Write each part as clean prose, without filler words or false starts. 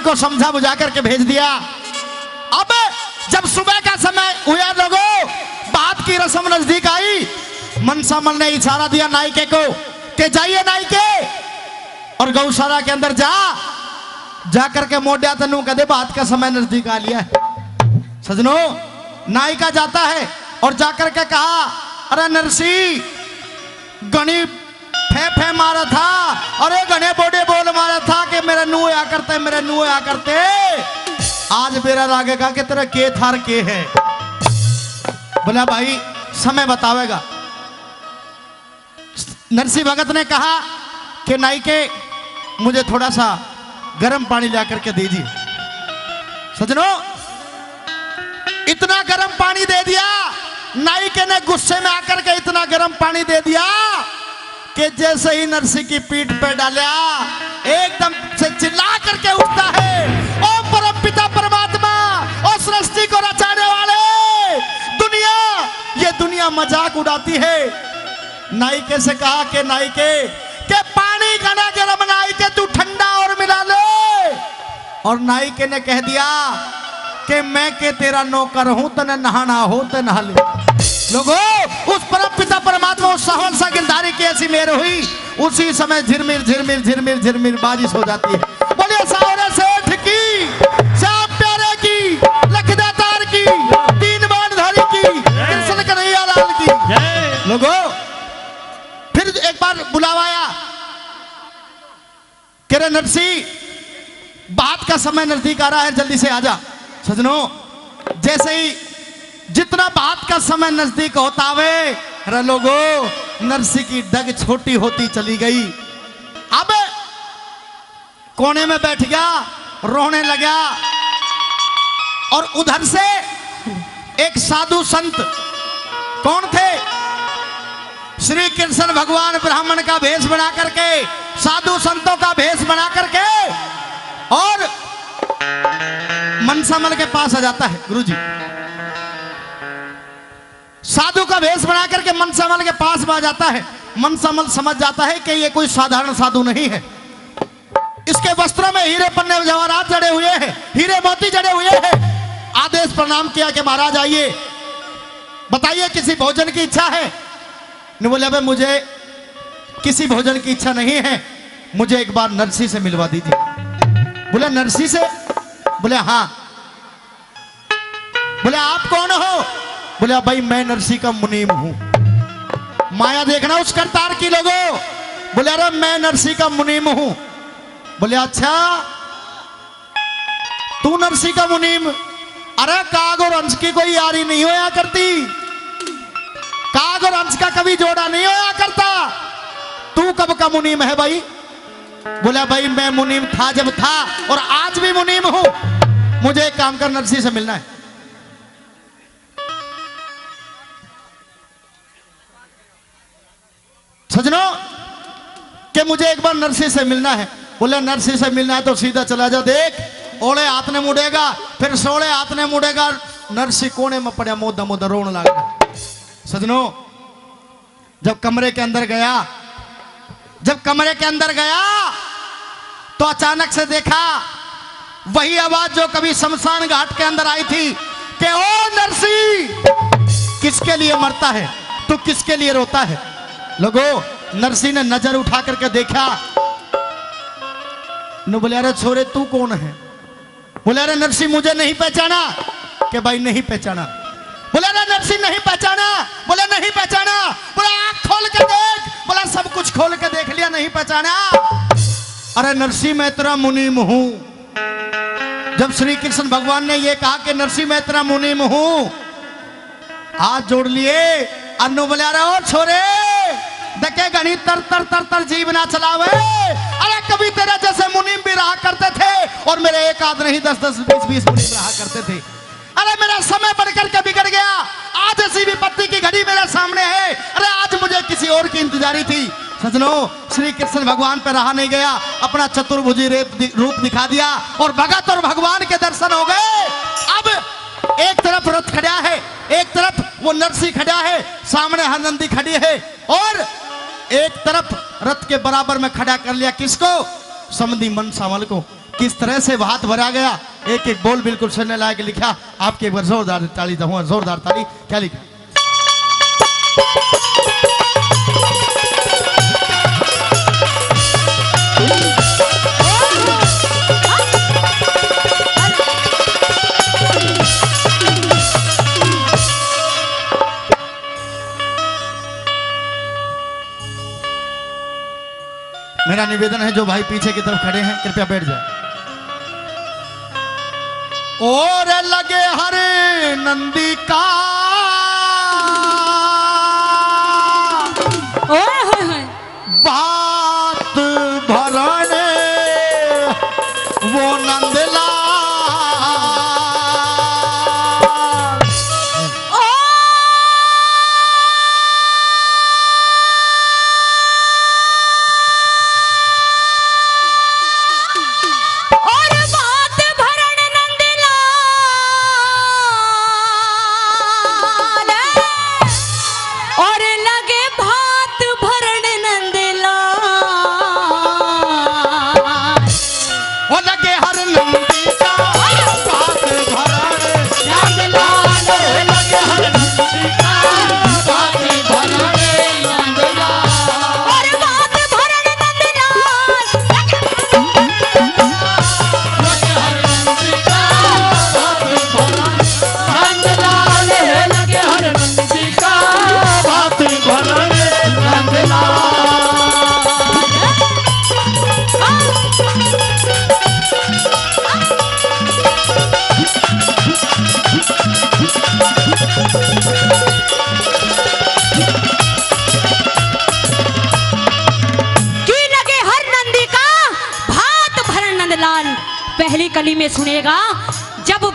को समझा बुझा करके भेज दिया। अब जब सुबह का समय हुआ लोगों, बात की रस्म नजदीक आई, मनसामल ने इशारा दिया नायके को कि जाइए नायके और गौशाला के अंदर जा करके मोड़िया तनु कदे बात का समय नजदीक आ लिया है। सजनों, नायिका जाता है और जाकर के कहा, अरे नरसी गणी फे मारा था, अरे गणे बोडे बोल मारा था कि मेरे नुए आ करते, मेरे नुए आ करते, आज मेरा लागेगा कि तेरा के थार के है। बोला भाई समय बतावेगा। नरसी भगत ने कहा कि नायके मुझे थोड़ा सा गर्म पानी ला करके दीजिए। सजनों, इतना गर्म पानी दे दिया, नायके ने गुस्से में आकर के इतना गर्म पानी दे दिया कि जैसे ही नरसी की पीठ पे डाला, एकदम से चिल्ला करके उठता है, ओ परम पिता परमात्मा, ओ सृष्टि को रचाने वाले, दुनिया, ये दुनिया मजाक उड़ाती है। नायके से कहा कि नायके के पानी घना गर्म, नायके तू ठंडा और मिला ले। और नायके ने कह दिया कि मैं के तेरा नौकर हूं, तने नहाना हो तो नहा ले। लोगों, उस परम पिता परमात्मा उस साहल सा गिरधारी की ऐसी मेहर हुई, उसी समय झिरमिर झिरमिर झिरमिर झिरमिर बारिश हो जाती है। बोलिए सावरे सेठ की, श्याम प्यारे की, लखदातार की, तीन बाणधारी की, कृष्ण कन्हैया लाल की। लोगों, फिर एक बार बुलावा आया, कह रहे नरसी बात का समय नजदीक आ रहा है, जल्दी से आजा। सजनों, जैसे ही जितना बात का समय नजदीक होता वे लोगों, नरसी की डग छोटी होती चली गई। अब कोने में बैठ गया, रोने लगा। और उधर से एक साधु संत, कौन थे? श्री कृष्ण भगवान ब्राह्मण का भेष बना करके, साधु संतों का भेष बना करके और मनसामल के पास आ जाता है। गुरुजी, साधु का भेष बना करके मनसामल के पास आ जाता है। मनसामल समझ जाता है कि ये कोई साधारण साधु नहीं है। इसके वस्त्रों में हीरे पन्ने जवाहरात जड़े हुए हैं, हीरे मोती जड़े हुए हैं। आदेश प्रणाम किया कि महाराज आइए, बताइए किसी भोजन की इच्छा है? ने बोले अबे मुझे किसी भोजन की इच्छा नहीं है, मुझे एक बार नरसी से मिलवा दीजिए। बोले नरसी से? बोले हाँ। बोले आप कौन हो? बोले भाई मैं नरसी का मुनीम हूं। माया देखना उस करतार की लोगों। बोले अरे मैं नरसी का मुनीम हूं। बोले अच्छा तू नरसी का मुनीम? अरे काग और अंश की कोई यारी नहीं होया करती, काग और अंश का कभी जोड़ा नहीं होया करता। तू कब का मुनीम है भाई? बोला भाई मैं मुनीम था जब था और आज भी मुनीम हूं। मुझे एक काम कर, नरसी से मिलना है। सजनों, कि मुझे एक बार नरसी से मिलना है। बोले नरसी से मिलना है तो सीधा चला जा, देख ओले हाथ ने मुड़ेगा, फिर सोले हाथ ने मुड़ेगा, नरसी कोने में पड़ा मोदा मोदा रोने लगा। सजनों, जब कमरे के अंदर गया तो अचानक से देखा वही आवाज जो कभी शमशान घाट के अंदर आई थी कि ओ नरसी, किसके लिए मरता है तू, किसके लिए रोता है? लोगों, नरसी ने नजर उठा करके देखा, न बोले अरे छोरे तू कौन है? बोले अरे नरसी मुझे नहीं पहचाना? कि भाई नहीं पहचाना। बोले अरे नरसी नहीं पहचाना? बोले नहीं पहचाना। बोले आंख खोल के देख। बोला सब कुछ खोल के देख लिया, नहीं पहचाना। अरे नरसी मैं तेरा मुनीम हूं। जब श्री कृष्ण भगवान ने ये कहा कि नरसी मैं तेरा मुनीम हूं, हाथ जोड़ लिए। अन्नू बोले अरे ओ छोरे देखे गणी तर तर तर तर जीव ना चलावे। अरे कभी तेरे जैसे मुनीम भी रहा करते थे और मेरे एक आध नहीं 10-10 20-20 मुनीम रहा करते थे। अरे मेरा समय बढ़कर के बिगड़ गया, आज ऐसी विपत्ति की घड़ी मेरे सामने है। अरे आज मुझे किसी और की इंतजारी थी। सजनों, श्री कृष्ण भगवान पे रहा नहीं गया, अपना चतुर्भुजी रूप दिखा दिया और भगत और भगवान के दर्शन हो गए। अब एक तरफ रथ खड़ा है, एक तरफ वो नरसी खड़ा है, सामने हरनंदी खड़ी है और एक तरफ रथ के बराबर में खड़ा कर लिया किसको? समधी मनसामल को। किस तरह से भात भरा गया, एक एक बोल बिल्कुल सुनने लायक लिखा। आपके एक बार जोरदार ताली दूंगा, जोरदार ताली। क्या लिखा? मेरा निवेदन है जो भाई पीछे की तरफ खड़े हैं कृपया बैठ जाए। और लगे हरे नंदी का बात भरने वो नंदला पहली कली में सुनेगा। जब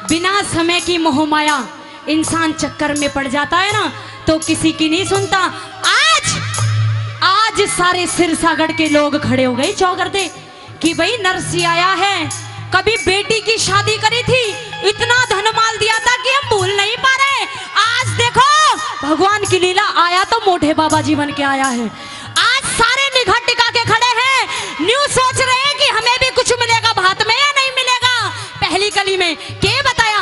बिना समय की मोहमाया इंसान चक्कर में पड़ जाता है ना, तो किसी की नहीं सुनता। आज सारे सिरसागढ़ के लोग खड़े हो गए चौगरदे कि भाई नरसी आया है, कभी बेटी की शादी करी थी, इतना धनमाल दिया था कि हम भूल नहीं पा रहे। आज देखो भगवान की लीला, आया तो मोटे बाबा जी बन के आया है। आज सारे निगाह टिका के खड़े हैं, न्यू सोच रहे हैं कि हमें भी कुछ मिलेगा भात में या नहीं मिलेगा। पहली कली में के बताया?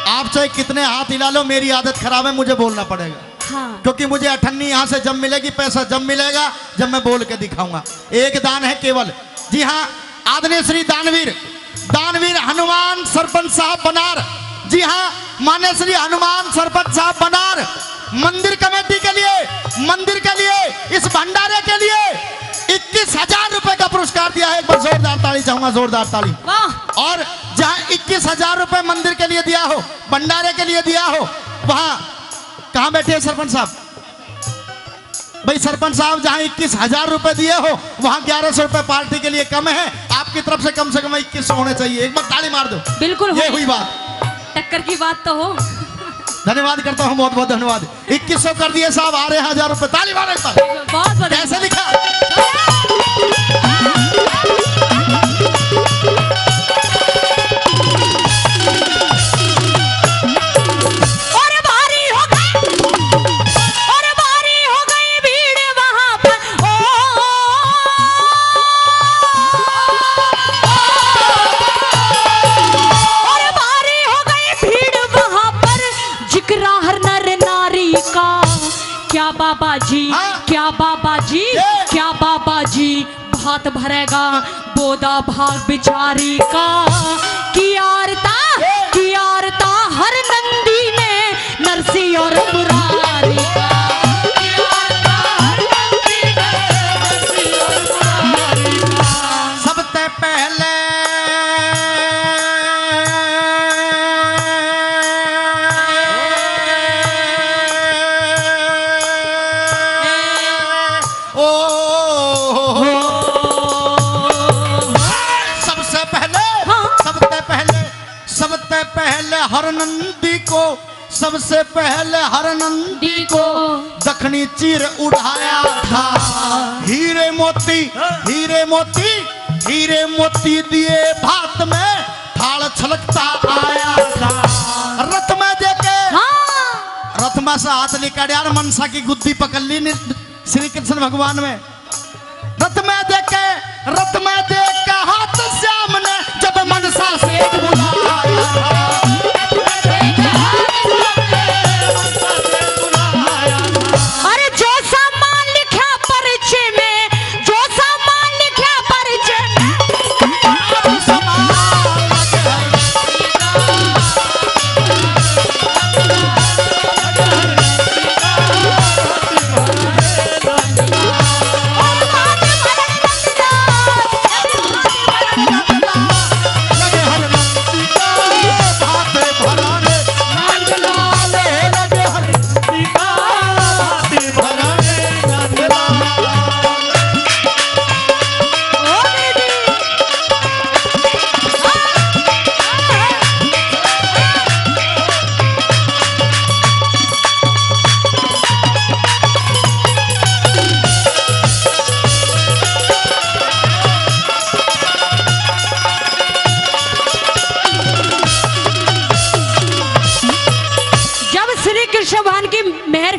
आप चाहे कितने हाथ हिला लो, मेरी आदत खराब है, मुझे बोलना पड़ेगा। हाँ। क्योंकि मुझे अठन्नी यहाँ से जब मिलेगी, पैसा जब मिलेगा जब मैं बोल के दिखाऊंगा। एक दान है केवल। जी हाँ, आदरणीय श्री दानवीर हनुमान सरपंच साहब बनार। जी हाँ, मान्य श्री हनुमान सरपंच साहब बनार मंदिर कमेटी के लिए इस भंडारे के लिए 21,000 रुपए का पुरस्कार दिया है। एक बार जोरदार ताली चाहूंगा, जोरदार ताली। और जहां 21,000 रुपए मंदिर के लिए दिया हो, भंडारे के लिए दिया हो, वहां कहां बैठे हैं सरपंच साहब? भाई सरपंच साहब, जहां 21,000 रुपए दिए हो वहां 1100 रुपए पार्टी के लिए कम है। आपकी तरफ से कम 2100 होने चाहिए। एक बार ताली मार दो। बिल्कुल ये हुई बात, टक्कर की बात तो हो। धन्यवाद करता हूं, बहुत बहुत धन्यवाद। 2100 कर दिए साहब, आ रहे हैं 1000 रुपए। ताली मारो एक बार। बहुत कैसे लिखा? क्या बाबा जी भात भरेगा बोदा भाग बिचारी का। कियारता हर नंदी में नरसी और मुरारी का। सबसे पहले सबसे पहले हर नंदी को दखनी चीर उड़ाया था। हीरे मोती दिए भात में थाल छलकता आया था। रत रथमा से हाथ लेकर यार मनसा की गुद्दी पकड़ ली श्री कृष्ण भगवान में। रथ में देख के हाथ श्याम ने जब मनसा से बुलाया अरे जो सामान लिखा परिचय में, जो सामान लिखा परिचय में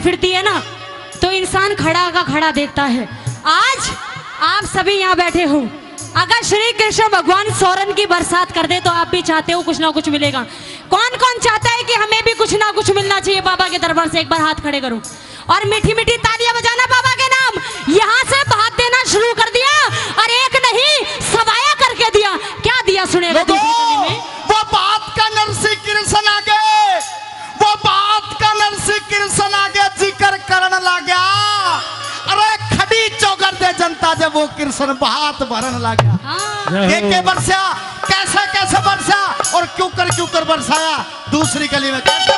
फिरती है ना तो इंसान खड़ा का खड़ा देखता है। आज आप सभी यहाँ बैठे हो, अगर श्री कृष्ण भगवान सोरन की बरसात कर दे तो आप भी चाहते हो कुछ ना कुछ मिलेगा। कौन कौन चाहता है कि हमें भी कुछ ना कुछ मिलना चाहिए बाबा के दरबार से? एक बार हाथ खड़े करो और मीठी मीठी तालियां बजाना बाबा के नाम। यहाँ से भात देना शुरू कर दिया और एक नहीं सवाया करके दिया। क्या दिया सुनेगा में? वो बात का नरसिंह कृष्ण आगे, वो बात का नरसिंह कृष्ण आगे जिक्र करने लगा। अरे खड़ी चौगर दे जनता जब वो कृष्ण बात भरन लगा। के बरसा कैसे कैसे बरसा और क्यों कर बरसाया। दूसरी गली में कैसे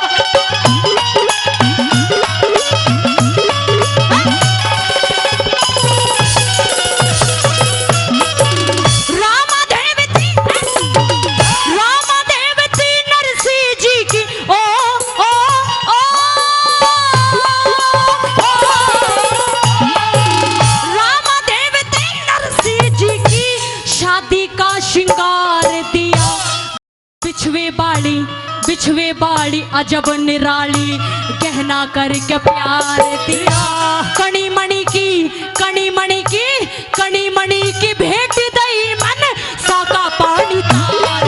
बिछवे बाड़ी अजब निराली गहना करके प्यार दिया। कणी मणि की कणी मणि की भेंट दई मन साका पानी तार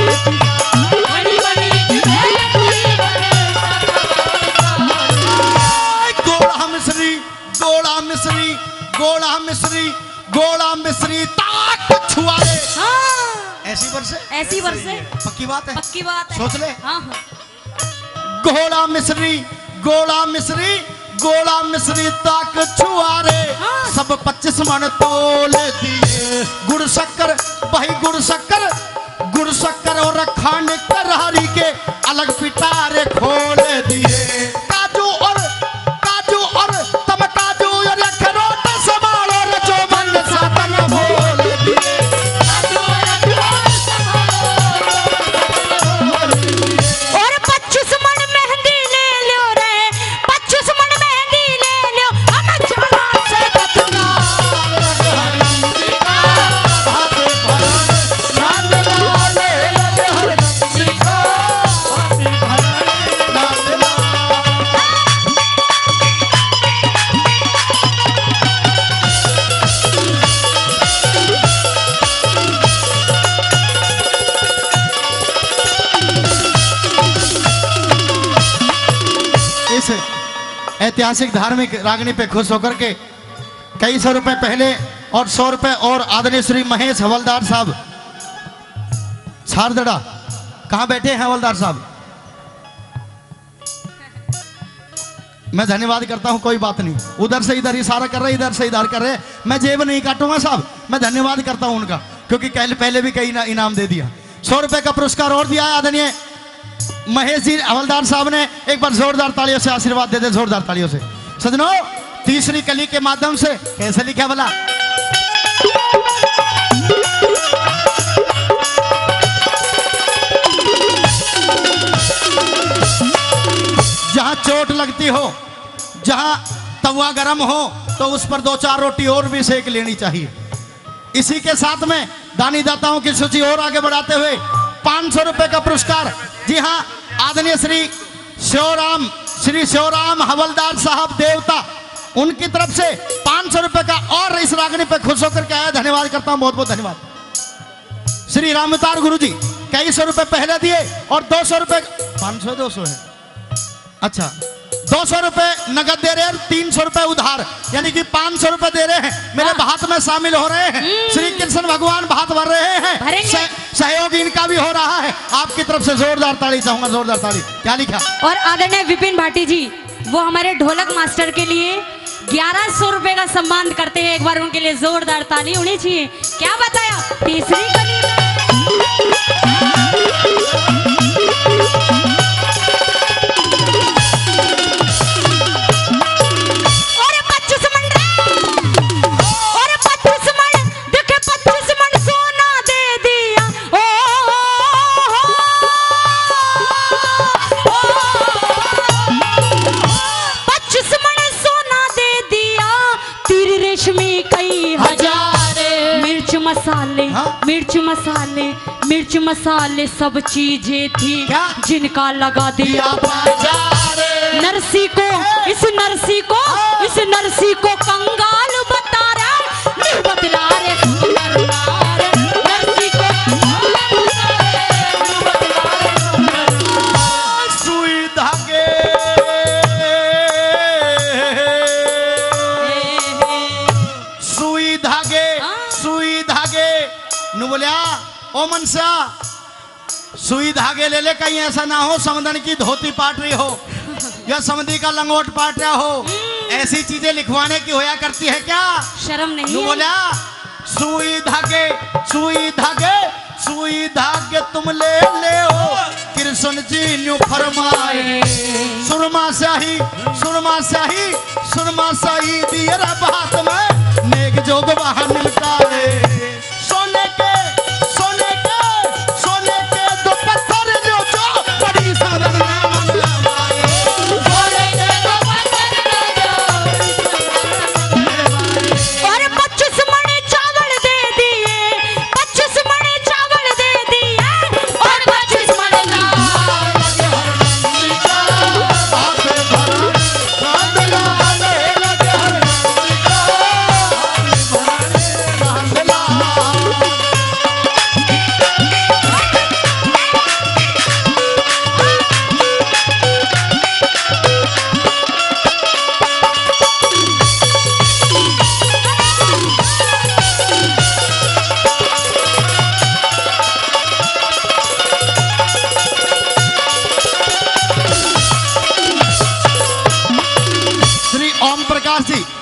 कणी मणि की भेंट दई गोड़ा मिश्री ताक छुआए। ऐसी वर्षे पक्की बात है सोच ले। हाँ। गोड़ा मिश्री ताक छुआरे। हाँ। सब 25 मन तोल दिए। गुड़ शक्कर और खांड करहरी के अलग पिटारे खोल दिए। काजू और तम काजू और अखरोट संभालो जो मन सातन बोल दिए। और 25 मन मेहंदी ले लो रे, 25 मन मेहंदी ले लो। हम चला से कतना इस ऐतिहासिक धार्मिक रागनी पे खुश होकर के कई सौ रुपए पहले और 100 रुपए और आदरणीय श्री महेश हवलदार साहब छारदड़ा कहाँ बैठे हैं हवलदार साहब? मैं धन्यवाद करता हूं, कोई बात नहीं। उधर से इधर इशारा कर रहे, इधर से इधर कर रहे। मैं जेब नहीं काटूंगा साहब, मैं धन्यवाद करता हूं उनका, क्योंकि पहले भी कई इनाम दे दिया। 100 रुपए का पुरस्कार और दिया है आदरणीय महेश जी हवलदार साहब ने। एक बार जोरदार तालियों से आशीर्वाद दे दे, जोरदार तालियों से। सजनों, तीसरी कली के माध्यम से कैसे लिखा भला? जहां चोट लगती हो, जहां तवा गर्म हो तो उस पर 2-4 रोटी और भी सेक लेनी चाहिए। इसी के साथ में दानी दाताओं की सूची और आगे बढ़ाते हुए 500 रुपए का पुरस्कार, जी हाँ, आदरणीय श्री श्री शिवराम हवलदार साहब देवता, उनकी तरफ से 500 रुपए का और इस रागनी पे खुश होकर के आया। धन्यवाद करता हूं, बहुत बहुत धन्यवाद। श्री रामतार गुरु जी कई सौ रुपए पहले दिए और 200 रुपए, 500 200 है, अच्छा 200 रुपए नगद दे रहे हैं, 300 रुपए उधार, यानी कि 500 रुपए दे रहे हैं। मेरे भात में शामिल हो रहे हैं, श्री कृष्ण भगवान भात भर रहे हैं, सहयोग इनका भी हो रहा है। आपकी तरफ से जोरदार ताली चाहूंगा, जोरदार ताली। क्या लिखा? और आदरणीय विपिन भाटी जी, वो हमारे ढोलक मास्टर के लिए 1100 रुपए का सम्मान करते हैं। एक बार उनके लिए जोरदार ताली होनी चाहिए। क्या बताया? तीसरी कली मिर्च मसाले सब चीजें थी क्या? जिनका लगा दिया नरसी को, इस नरसी को, इस नरसी को कंगाल बता रहा, नहीं बतला रे नरसी को सुई धागे, सुई धागे, सुई धागे नु बोलिया ओ मनसा, सुई धागे ले ले, कहीं ऐसा ना हो समदन की धोती पाट रही हो या समधी का लंगोट पाट रहा हो। ऐसी चीजें लिखवाने की होया करती है क्या? शर्म नहीं है? बोला सुई धागे, सुई धागे, सुई धागे तुम ले ले हो, कृष्ण जी न्यू फरमाए। सुरमा शाही, सुरमा शाही, सुरमा शाही दियरा बात में नेक जोग वाहन मिलता है। सोने के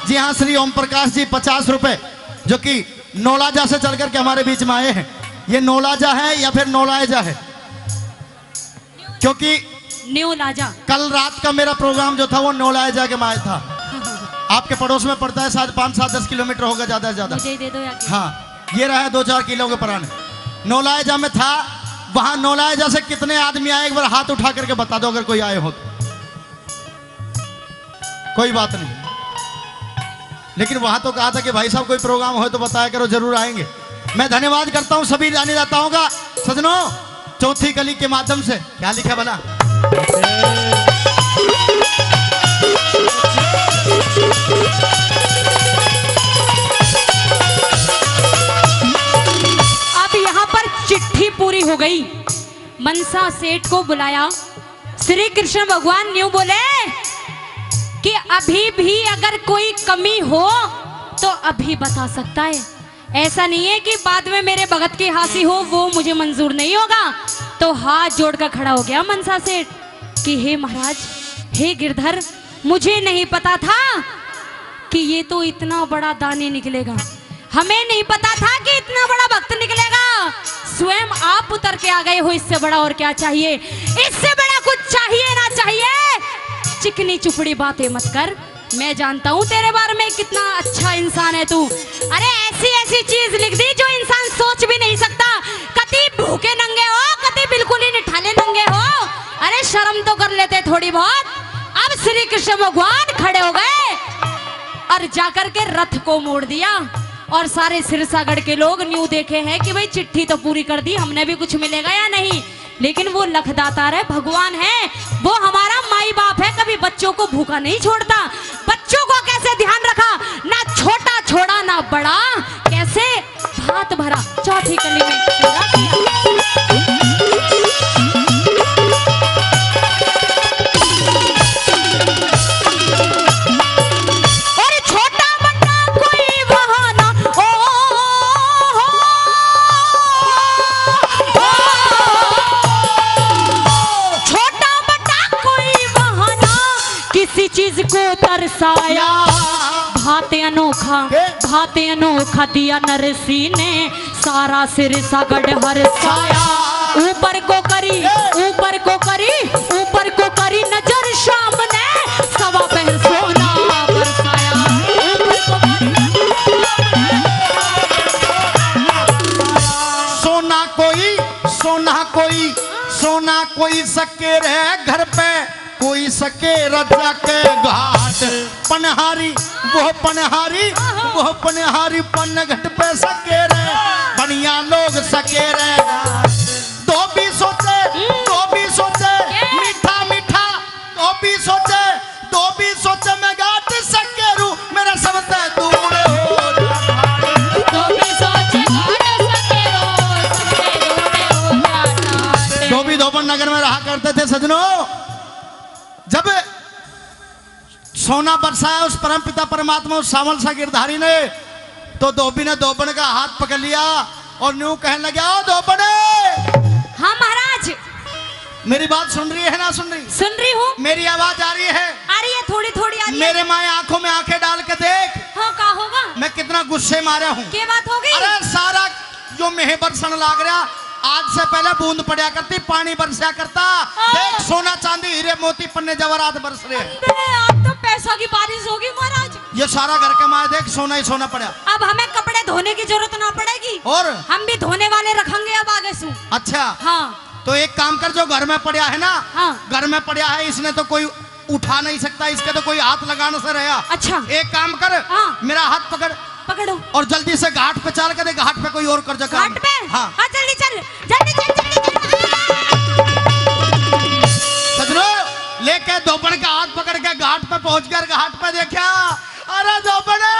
जी हाँ, श्री ओम प्रकाश जी 50 रुपए, जो कि नौलाजा से चल करके हमारे बीच में आए हैं। ये नौलाजा है या फिर नौलाजा है? क्योंकि न्यू लाजा, कल रात का मेरा प्रोग्राम जो था वो नौलाजा के माए था। आपके पड़ोस में पड़ता है, शायद 5-7-10 किलोमीटर होगा ज्यादा से ज्यादा। मुझे दे दो या हाँ, ये रहा है 2-4 किलो के पुराने। नौलाजा में था, वहां नौलाजा से कितने आदमी आए, एक बार हाथ उठा करके बता दो अगर कोई आए हो तो। कोई बात नहीं, लेकिन वहां तो कहा था कि भाई साहब कोई प्रोग्राम हो तो बताया करो, जरूर आएंगे। मैं धन्यवाद करता हूं सभी दाताओं का। सजनों, चौथी कली के माध्यम से क्या लिखा बना? अब यहाँ पर चिट्ठी पूरी हो गई। मनसा सेठ को बुलाया। श्री कृष्ण भगवान न्यू बोले कि अभी भी अगर कोई कमी हो तो अभी बता सकता है। ऐसा नहीं है कि बाद में मेरे भगत की हासी हो, वो मुझे मंजूर नहीं होगा। तो हाथ जोड़कर खड़ा हो गया मनसा सेठ कि हे महाराज, हे गिरधर, मुझे नहीं पता था कि ये तो इतना बड़ा दानी निकलेगा। हमें नहीं पता था कि इतना बड़ा भक्त निकलेगा। स्वयं आप उतर के आ गए हो, इससे बड़ा और क्या चाहिए? इससे बड़ा कुछ चाहिए ना चाहिए। चिकनी चुपड़ी बातें मत कर, मैं जानता हूँ तेरे बारे में कितना अच्छा इंसान है तू। अरे ऐसी ऐसी चीज लिख दी जो इंसान सोच भी नहीं सकता। कभी भूखे नंगे हो, कभी बिल्कुल ही निठाले नंगे हो। अरे शर्म तो कर लेते थोड़ी बहुत। अब श्री कृष्ण भगवान खड़े हो गए और जाकर के रथ को मोड़ दिया। और सारे सिरसागढ़ के लोग न्यू देखे हैं कि भाई चिट्ठी तो पूरी कर दी, हमने भी कुछ मिलेगा या नहीं। लेकिन वो लखदातार है, भगवान है, वो हमारा माई बाप है, कभी बच्चों को भूखा नहीं छोड़ता। बच्चों को कैसे ध्यान रखा, ना छोटा छोड़ा ना बड़ा, कैसे भात भरा चौथी कली में पूरा किया। चीज को तरसाया, भाते अनोखा दिया नरसी ने, सारा सिर सगड़ हरसाया। ऊपर को करी नजर शाम ने, सवा पहर सोना बरसाया। सोना कोई सके रहे घर पे, कोई सके रजा के घाट। पनहारी वो पनहारी पन घट पे सके रहे, बढ़िया लोग सके रहे। दो भी सोचे मीठा मीठा, दो भी सोचे मैं घाट सके रू, मेरा सबसे दूर हो। धोबी धोबन नगर में रहा करते थे सजनों। जब सोना बरसाया उस परम पिता परमात्मा उस सावल सा गिरधारी ने, तो धोबी ने धोबन का हाथ पकड़ लिया और न्यू कहने लगा, ओ धोबने। हाँ महाराज। मेरी बात सुन रही है ना? सुन रही हूँ। मेरी आवाज आ रही है? आ रही है, थोड़ी थोड़ी आ रही है। मेरे माए आंखों में आंखें डाल के देख। हाँ, क्या होगा? मैं कितना गुस्से मारा हूँ। क्या बात हो गई? अरे सारा जो मेह बरसन लाग रहा, आज से पहले बूंद पड़ा करती, पानी बरसा करता। देख सोना चांदी हीरे मोती पन्ने जवाहरात बरस रहे हैं। अब तो पैसों की बारिश होगी महाराज। ये सारा घर का माया देख सोना ही सोना पड़ा। अब हमें कपड़े धोने की जरूरत ना पड़ेगी, और हम भी धोने वाले रखेंगे अब आगे से। अच्छा हाँ, तो एक काम कर, जो घर में पड़ा है ना, हाँ, घर में पड़ा है, इसने तो कोई उठा नहीं सकता, इसके तो कोई हाथ लगाने से रहा। अच्छा, एक काम कर, हाँ, मेरा हाथ पकड़ो और जल्दी से घाट पे चल के दे। घाट पे कोई और कर जा काम। घाट पे? हाँ, जल्दी चल। सजनों, लेके धोबन का हाथ पकड़ के घाट पे पहुंच कर घाट पे देखा, अरे धोबने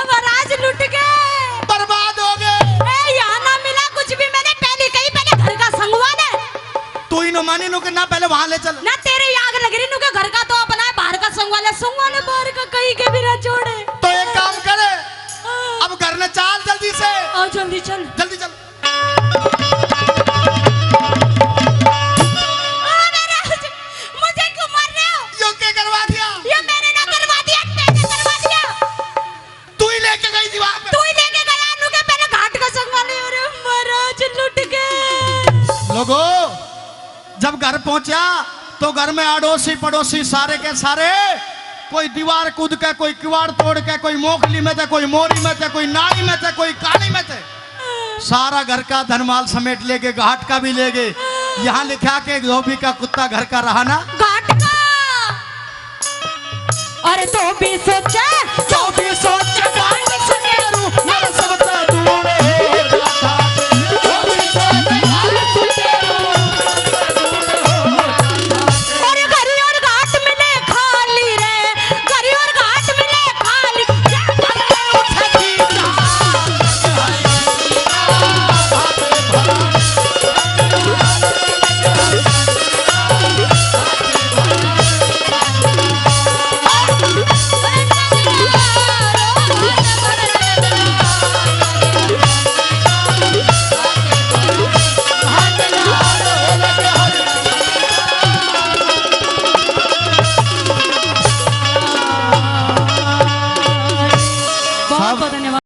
महाराज लुट गए, बर्बाद हो गए। यहाँ ना मिला कुछ भी। मैंने पहले घर का संगवान है। तू ही न मानी नु के ना, पहले वहां ले चल ना। तेरे आग लग रही नु के घर का तो अपना है, बाहर का संगवान बाहर का कहीं के भी ना छोड़े। तो एक काम करे, अब घर में चाल जल्दी से। आओ जल्दी चल। मुझे क्यों मार रहे हो? यो क्या करवा दिया? ये मैंने ना करवा दिया, मैंने करवा दिया। तू ही लेके गई थी वहां पे। तू ही लेके गया नु के पहले घाट का संगवान। अरे महाराज लुट गए। लोगों, जब घर पहुंचा तो घर में अड़ोसी पड़ोसी सारे के सारे, कोई दीवार कूद के, कोई किवाड़ तोड़ के, कोई मोखली में थे, कोई मोरी में थे, कोई नाली में थे, कोई काली में थे, सारा घर का धनमाल समेट ले गए, घाट का भी ले गए। यहाँ लिखा के धोबी का कुत्ता घर का रहा ना। घाट का। अरे तो भी सोचा